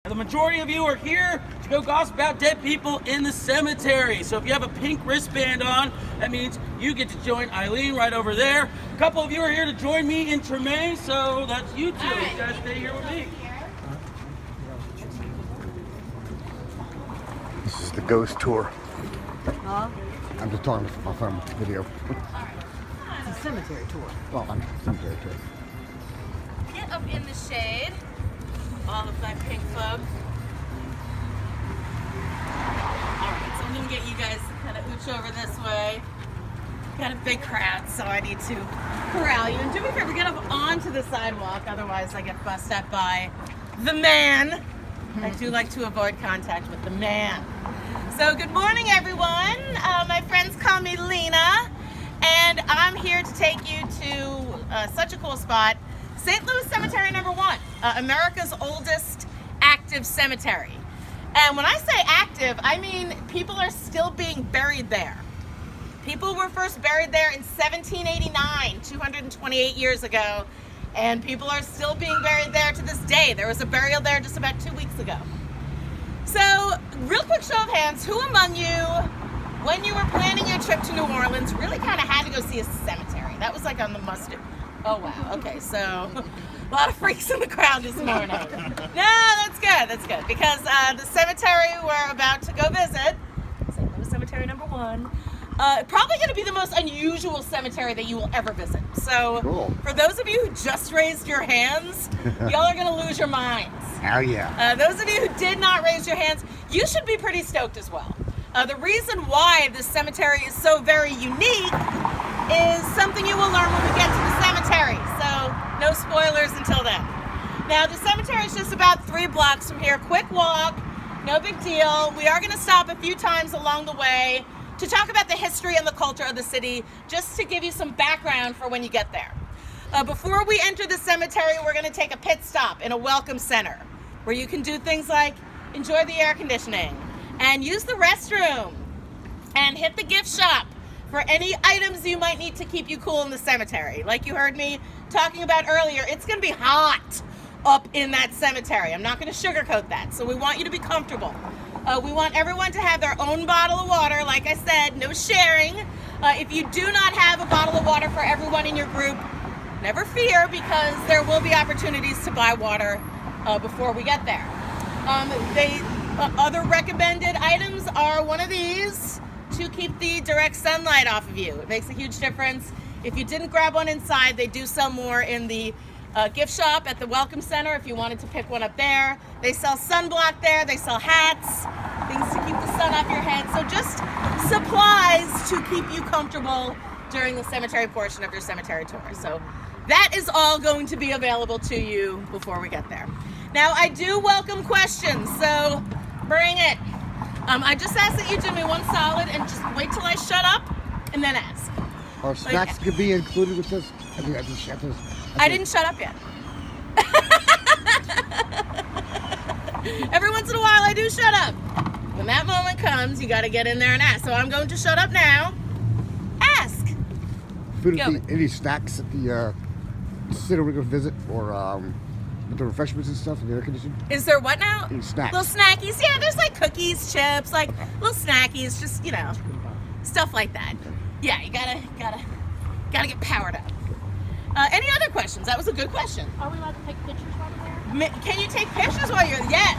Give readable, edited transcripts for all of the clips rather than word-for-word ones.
The majority of you are here to go gossip about dead people in the cemetery. So if you have a pink wristband on, that means you get to join Eileen right over there. A couple of you are here to join me in Tremaine, so that's you two. You guys stay here with me. This is the ghost tour. Huh? I'm just talking from my phone video. It's a cemetery tour. Well, I'm cemetery tour. Get up in the shade. All of my pink folks. Alright, so I'm going to get you guys to kind of ooch over this way. Got a big crowd, so I need to corral you. And do me a favor, get up onto the sidewalk, otherwise I get fussed at by the man. I do like to avoid contact with the man. So good morning, everyone. My friends call me Lena, and I'm here to take you to such a cool spot. St. Louis Cemetery number 1, America's oldest active cemetery. And when I say active, I mean people are still being buried there. People were first buried there in 1789, 228 years ago, and people are still being buried there to this day. There was a burial there just about 2 weeks ago. So, real quick show of hands, who among you, when you were planning your trip to New Orleans, really kind of had to go see a cemetery? That was like on the must-do. Oh, wow. Okay, so a lot of freaks in the crowd this morning. No, that's good, because the cemetery we're about to go visit, St. Louis Cemetery number 1, probably going to be the most unusual cemetery that you will ever visit. So, Cool. For those of you who just raised your hands, y'all are going to lose your minds. Hell yeah. Those of you who did not raise your hands, you should be pretty stoked as well. The reason why this cemetery is so very unique is something you will learn when we get to the cemetery. So, no spoilers until then. Now, the cemetery is just about 3 blocks from here. Quick walk, no big deal. We are going to stop a few times along the way to talk about the history and the culture of the city, just to give you some background for when you get there. Before we enter the cemetery, we're going to take a pit stop in a welcome center, where you can do things like enjoy the air conditioning and use the restroom and hit the gift shop for any items you might need to keep you cool in the cemetery. Like you heard me talking about earlier, it's going to be hot up in that cemetery. I'm not going to sugarcoat that, so we want you to be comfortable. We want everyone to have their own bottle of water. Like I said, no sharing. If you do not have a bottle of water for everyone in your group, never fear, because there will be opportunities to buy water before we get there. Other recommended items are one of these to keep the direct sunlight off of you. It makes a huge difference. If you didn't grab one inside, they do sell more in the gift shop at the Welcome Center if you wanted to pick one up there. They sell sunblock there, they sell hats, things to keep the sun off your head. So just supplies to keep you comfortable during the cemetery portion of your cemetery tour. So that is all going to be available to you before we get there. Now, I do welcome questions, so bring it. I just ask that you do me one solid and just wait till I shut up and then ask. Are snacks could be included with this? I didn't shut up yet. Every once in a while I do shut up. When that moment comes, you got to get in there and ask. So I'm going to shut up now. Ask. Food at any snacks at the center we're going to visit, or with the refreshments and stuff and the air conditioning? Is there what now? Any snacks. Little snackies. Yeah, there's like cookies, chips, like little snackies, just, you know, stuff like that. Okay. Yeah, you gotta get powered up. Any other questions? That was a good question. Are we allowed to take pictures while we're there? Can you take pictures while you're? Yes,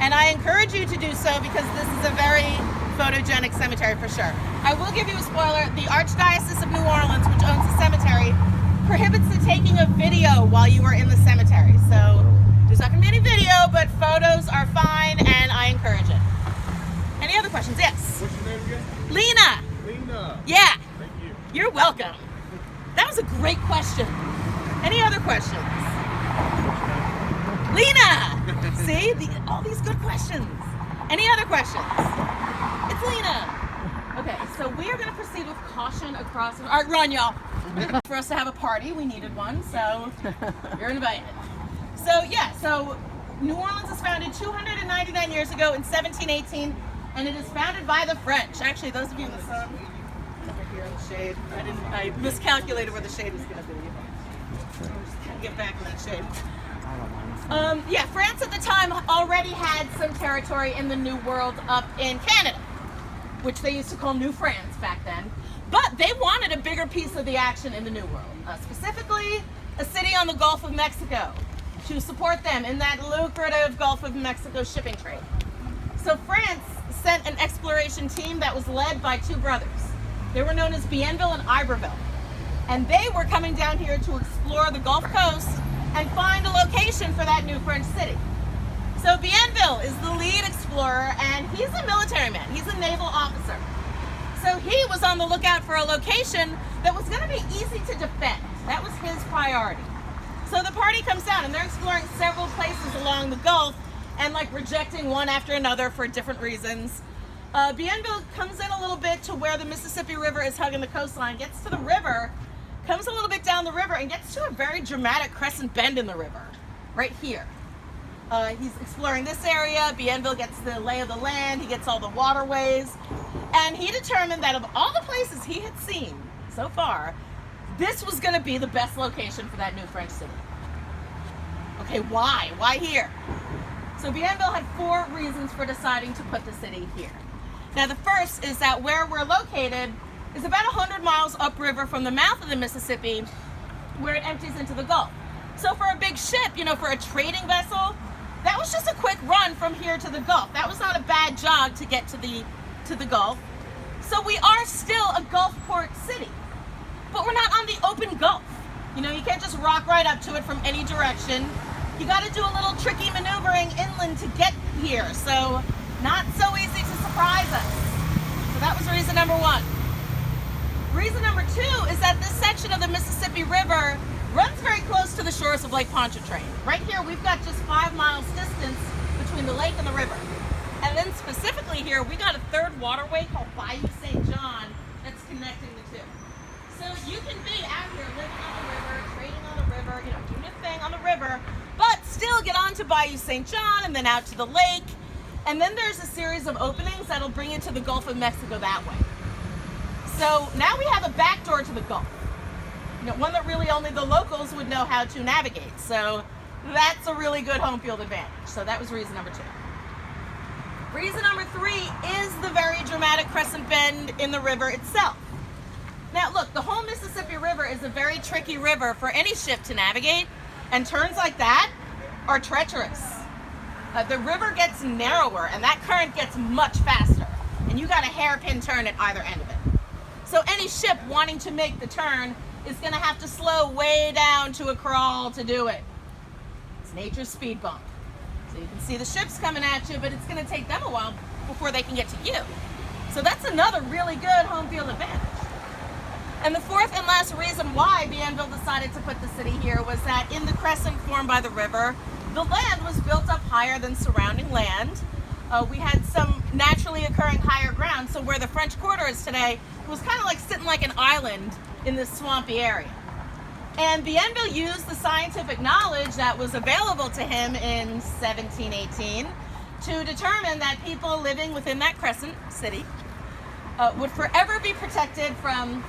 and I encourage you to do so, because this is a very photogenic cemetery for sure. I will give you a spoiler. The Archdiocese of New Orleans, which owns the cemetery, prohibits the taking of video while you are in the cemetery. So there's not going to be any video, but photos are fine, and I encourage it. Any other questions? Yes. What's your name again? Lena. Lena. Yeah. Thank you. You're welcome. That was a great question. Any other questions? Lena! See? All these good questions. Any other questions? It's Lena. Okay, so we are going to proceed with caution across... All right, run, y'all. For us to have a party, we needed one, so you're invited. So New Orleans was founded 299 years ago in 1718, and it is founded by the French. Actually, those of you in the sun, over here in the shade, I miscalculated where the shade was going to be. Just kind of get back in that shade. Yeah, France at the time already had some territory in the New World up in Canada, which they used to call New France back then. But they wanted a bigger piece of the action in the New World, specifically a city on the Gulf of Mexico, to support them in that lucrative Gulf of Mexico shipping trade. So France sent an exploration team that was led by two brothers. They were known as Bienville and Iberville. And they were coming down here to explore the Gulf Coast and find a location for that new French city. So Bienville is the lead explorer, and he's a military man. He's a naval officer. So he was on the lookout for a location that was going to be easy to defend. That was his priority. So the party comes down, and they're exploring several places along the Gulf and like rejecting one after another for different reasons. Bienville comes in a little bit to where the Mississippi River is hugging the coastline, gets to the river, comes a little bit down the river, and gets to a very dramatic crescent bend in the river, right here. He's exploring this area. Bienville gets the lay of the land. He gets all the waterways. And he determined that of all the places he had seen so far, this was going to be the best location for that new French city. Okay, why? Why here? So Bienville had 4 reasons for deciding to put the city here. Now the first is that where we're located is about 100 miles upriver from the mouth of the Mississippi, where it empties into the Gulf. So for a big ship, you know, for a trading vessel, that was just a quick run from here to the Gulf. That was not a bad jog to get to the Gulf. So we are still a Gulf port city, but we're not on the open Gulf. You know, you can't just rock right up to it from any direction. You got to do a little tricky maneuvering inland to get here. So not so easy to surprise us. So that was reason number 1. Reason number 2 is that this section of the Mississippi River runs very close to the shores of Lake Pontchartrain. Right here, we've got just 5 miles distance between the lake and the river. And then specifically here, we got a third waterway called Bayou St. John that's connecting the two. So you can be out here living on the river, trading on the river, you know, doing your thing on the river, but still get onto Bayou St. John and then out to the lake. And then there's a series of openings that'll bring you to the Gulf of Mexico that way. So now we have a back door to the Gulf. You know, one that really only the locals would know how to navigate. So that's a really good home field advantage. So that was reason number 2. Reason number 3 is the very dramatic crescent bend in the river itself. Now look, the whole Mississippi River is a very tricky river for any ship to navigate, and turns like that are treacherous. The river gets narrower and that current gets much faster, and you got a hairpin turn at either end of it. So any ship wanting to make the turn is going to have to slow way down to a crawl to do it. It's nature's speed bump. So you can see the ships coming at you, but it's going to take them a while before they can get to you. So that's another really good home field advantage. And the 4th and last reason why Bienville decided to put the city here was that in the crescent formed by the river, the land was built up higher than surrounding land. We had some naturally occurring higher ground, so where the French Quarter is today, it was kind of like sitting like an island in this swampy area. And Bienville used the scientific knowledge that was available to him in 1718 to determine that people living within that crescent city would forever be protected from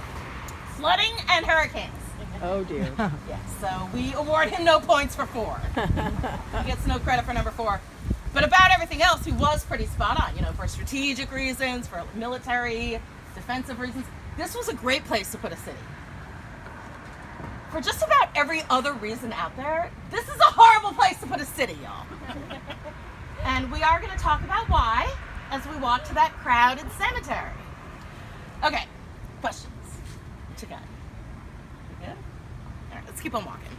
flooding and hurricanes. Oh dear. Yes, so we award him no points for 4. He gets no credit for number 4. But about everything else, he was pretty spot on, you know, for strategic reasons, for military, defensive reasons. This was a great place to put a city. For just about every other reason out there, this is a horrible place to put a city, y'all. And we are going to talk about why as we walk to that crowded cemetery. Okay, questions? What you got? You good? All right, let's keep on walking.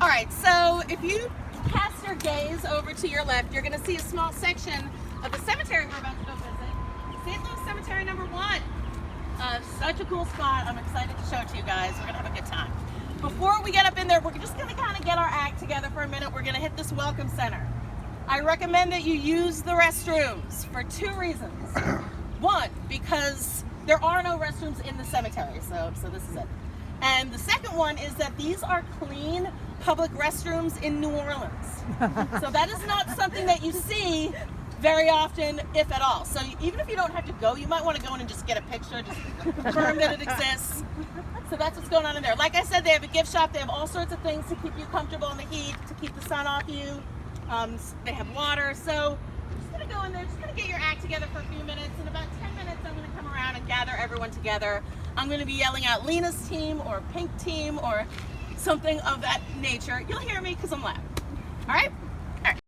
All right, so if you cast your gaze over to your left, you're going to see a small section of the cemetery we're about to go visit. St. Louis Cemetery number 1. Such a cool spot. I'm excited to show it to you guys. We're going to have a good time. Before we get up in there, we're just going to kind of get our act together for a minute. We're going to hit this welcome center. I recommend that you use the restrooms for 2 reasons. 1, because there are no restrooms in the cemetery, so this is it. And the second one is that these are clean public restrooms in New Orleans. So that is not something that you see very often, if at all. So even if you don't have to go, you might want to go in and just get a picture, just confirm that it exists. So that's what's going on in there. Like I said, they have a gift shop. They have all sorts of things to keep you comfortable in the heat, to keep the sun off you. They have water. So just gonna go in there, just gonna get your act together for a few minutes. In about 10 minutes, I'm gonna come around and gather everyone together. I'm gonna be yelling out Lena's team or Pink team or something of that nature. You'll hear me because I'm loud. All right?